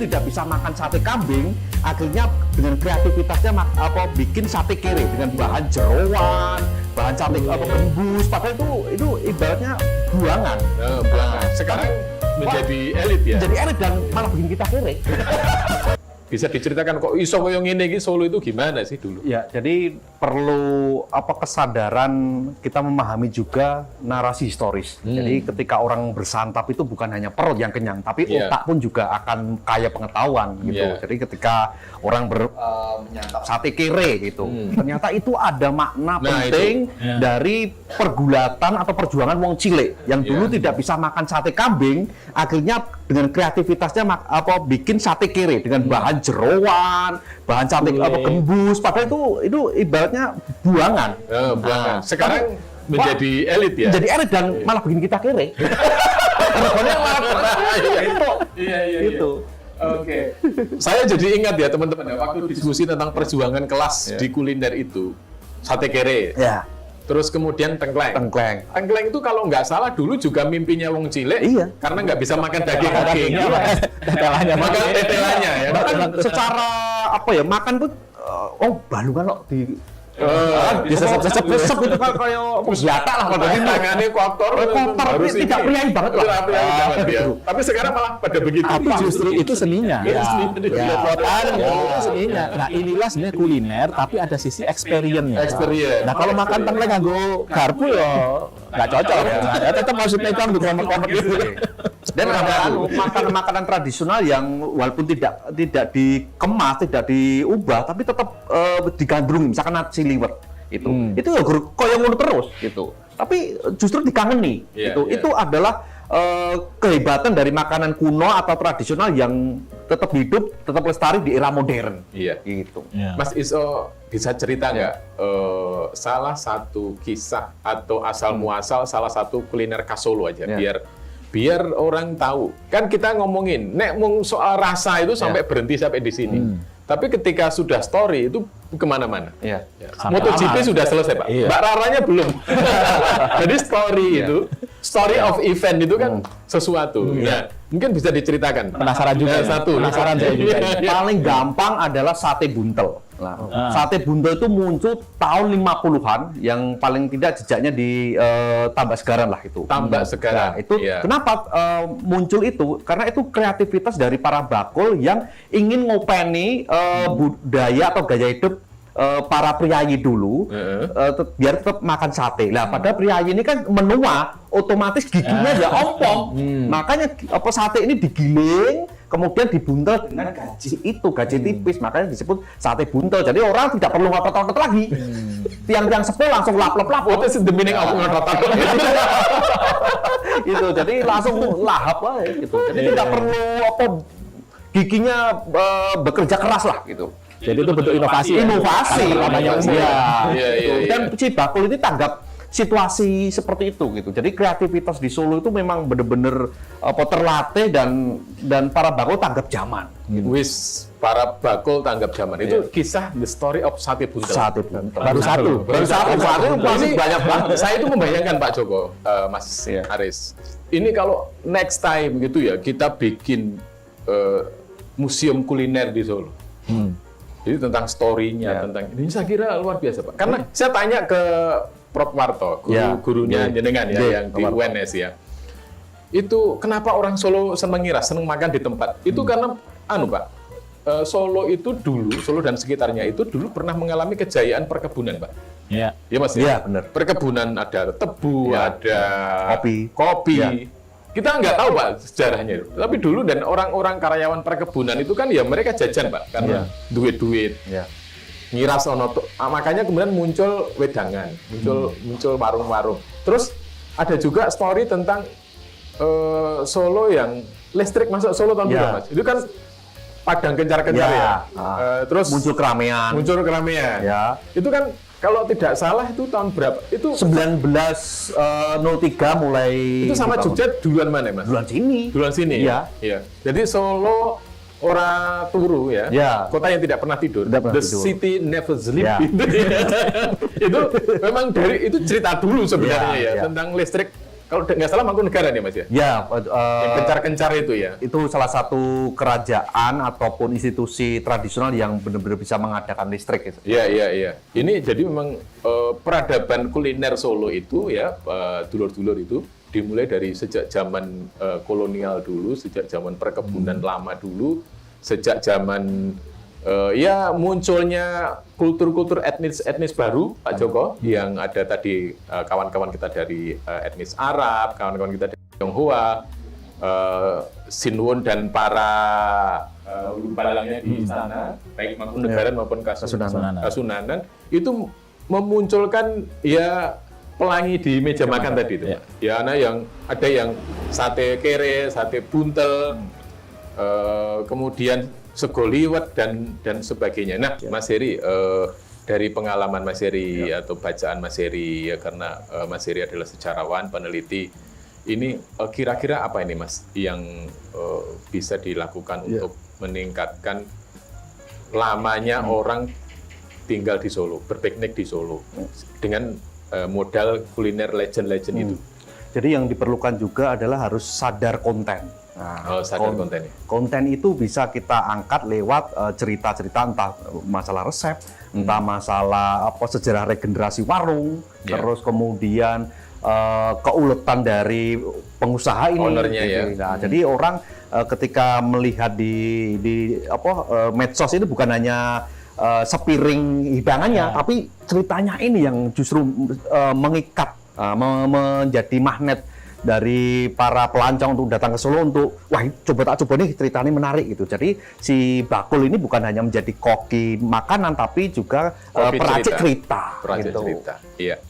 tidak bisa makan sate kambing, akhirnya dengan kreativitasnya bikin sate kere dengan bahan jeroan, bahan sate gembus, padahal itu ibaratnya buangan. Sekarang menjadi elit ya. Jadi elit dan malah bikin kita kere. Bisa diceritakan kok iso koyo ngene iki Solo itu gimana sih dulu? Ya, jadi perlu kesadaran kita memahami juga narasi historis. Jadi ketika orang bersantap itu bukan hanya perut yang kenyang, tapi otak pun juga akan kaya pengetahuan gitu. Jadi ketika orang menyantap sate kere gitu, ternyata itu ada makna penting dari pergulatan atau perjuangan wong cilik yang dulu tidak bisa makan sate kambing, akhirnya dengan kreativitasnya bikin sate kere dengan bahan jeroan, bahan sate gembus, padahal itu ibaratnya buangan. Buangan. Sekarang menjadi elit ya. Menjadi elit dan malah bikin kita kere. Iya. Gitu. Oke. Saya jadi ingat ya teman-teman waktu diskusi tentang perjuangan kelas di kuliner itu sate kere. Ya. Terus kemudian tengkleng. Tengkleng itu kalau nggak salah dulu juga mimpinya wong cilik. Iya. Karena nggak bisa makan daging. Tetelannya. Makan tetelannya ya. Bahkan secara makan pun balungan kok di sesep itu kayak senjata lah kalau ini tangannya kotor tidak priayi banget lah. Tapi sekarang malah pada begitu. Tapi justru itu seninya. Itu seninya. Nah, inilah sebenarnya kuliner tapi ada sisi experience-nya. Nah, kalau makan tengkleng nganggo garpu ya nggak cocok ya. Ya tetap harus pegang di kromek-kromek gitu. Dan ada makanan tradisional yang walaupun tidak dikemas, tidak diubah, tapi tetap digandrungi, misalkan nasi liwet itu ya koyo ngono terus gitu. Tapi justru dikangeni itu adalah kehebatan dari makanan kuno atau tradisional yang tetap hidup, tetap lestari di era modern. Gitu. Mas Iso bisa cerita nggak salah satu kisah atau asal muasal salah satu kuliner khas Solo aja biar orang tahu. Kan kita ngomongin soal rasa itu sampai berhenti sampai di sini. Tapi ketika sudah story itu kemana-mana. MotoGP sudah selesai, Pak. Mbak Raranya belum. Jadi story of event itu kan sesuatu. Nah, mungkin bisa diceritakan. Penasaran juga. Penasaran saya juga. Paling gampang adalah sate buntel. Sate buntel itu muncul tahun 50-an, yang paling tidak jejaknya di Tambak Segaran lah itu. Tambak Segaran. Nah, itu kenapa muncul itu? Karena itu kreativitas dari para bakul yang ingin ngopeni budaya atau gaya hidup para priayi dulu, biar tetap makan sate. Nah, pada priayi ini kan menua, otomatis giginya ya ompong. Makanya sate ini digiling, kemudian dibuntel dengan gaji tipis, makanya disebut sate buntel. Jadi orang tidak perlu ngotot-ngotot lagi. Tiang-tiang sepuh langsung lap-lap. What is the meaning of ngotot-ngotot? Gitu. Jadi langsung lahap lah gitu. Jadi tidak perlu giginya bekerja keras lah gitu. Jadi itu bentuk inovasi. Dan si bakul ini tanggap situasi seperti itu gitu. Jadi kreativitas di Solo itu memang benar-benar terlatih dan para bakul tanggap zaman. Para bakul tanggap zaman. Itu kisah the story of sate buntel. Baru satu masih banyak banget. Saya itu membayangkan Pak Joko, Mas Aris. Ini kalau next time gitu ya kita bikin museum kuliner di Solo. Jadi tentang story-nya, tentang ini saya kira luar biasa, Pak. Karena saya tanya ke Prof. Warto, gurunya jenengan yang di UNS ya. Itu kenapa orang Solo seneng makan di tempat? Itu karena Pak, Solo itu dulu, Solo dan sekitarnya itu dulu pernah mengalami kejayaan perkebunan, Pak. Iya Mas. Iya, benar. Perkebunan ada tebu, ada kopi. Kita nggak tahu Pak sejarahnya, tapi dulu dan orang-orang karyawan perkebunan itu kan ya mereka jajan Pak, karena duit-duit. Ngiras makanya kemudian muncul wedangan, muncul warung-warung. Terus ada juga story tentang Solo yang listrik masuk Solo tahun berapa Mas? Itu kan padang kencar-kencar ya. Terus muncul keramaian. Itu kan kalau tidak salah itu tahun berapa? Itu 1903 mulai. Itu sama Jogja duluan mana, Mas? Duluan sini. Iya. Jadi Solo ora turu ya. Kota yang tidak pernah tidur. City never sleep. Itu memang itu cerita dulu sebenarnya tentang listrik kalau nggak salah Mangkunegaran ya Mas ya? Ya, Yang kencar-kencar itu ya? itu salah satu kerajaan ataupun institusi tradisional yang benar-benar bisa mengadakan listrik. Gitu. Iya. Ini jadi memang peradaban kuliner Solo itu ya, dulur-dulur itu dimulai dari sejak zaman kolonial dulu, sejak zaman perkebunan lama dulu, sejak zaman ya munculnya kultur-kultur etnis baru, Pak Joko, yang ada tadi kawan-kawan kita dari etnis Arab, kawan-kawan kita dari Tionghoa, Sinwon dan para balangnya di sana, baik Mangkunegaran maupun Kasunanan, itu memunculkan ya pelangi di meja makan tadi itu. Ya, ada yang sate kere, sate buntel, kemudian sego liwet dan sebagainya. Nah, Mas Heri, dari pengalaman Mas Heri atau bacaan Mas Heri, ya karena Mas Heri adalah sejarawan, peneliti, ini kira-kira apa ini Mas yang bisa dilakukan untuk meningkatkan lamanya orang tinggal di Solo, berpiknik di Solo dengan modal kuliner legend-legend itu? Jadi yang diperlukan juga adalah harus sadar konten. Nah, sadar konten. Konten itu bisa kita angkat lewat cerita-cerita entah masalah resep, entah masalah sejarah regenerasi warung, terus kemudian keuletan dari pengusaha ini. Ownernya ya. Nah, jadi orang ketika melihat di medsos itu bukan hanya sepiring hidangannya, tapi ceritanya ini yang justru mengikat, menjadi magnet dari para pelancong untuk datang ke Solo untuk coba nih ceritanya menarik gitu. Jadi si bakul ini bukan hanya menjadi koki makanan tapi juga peracik cerita. Iya.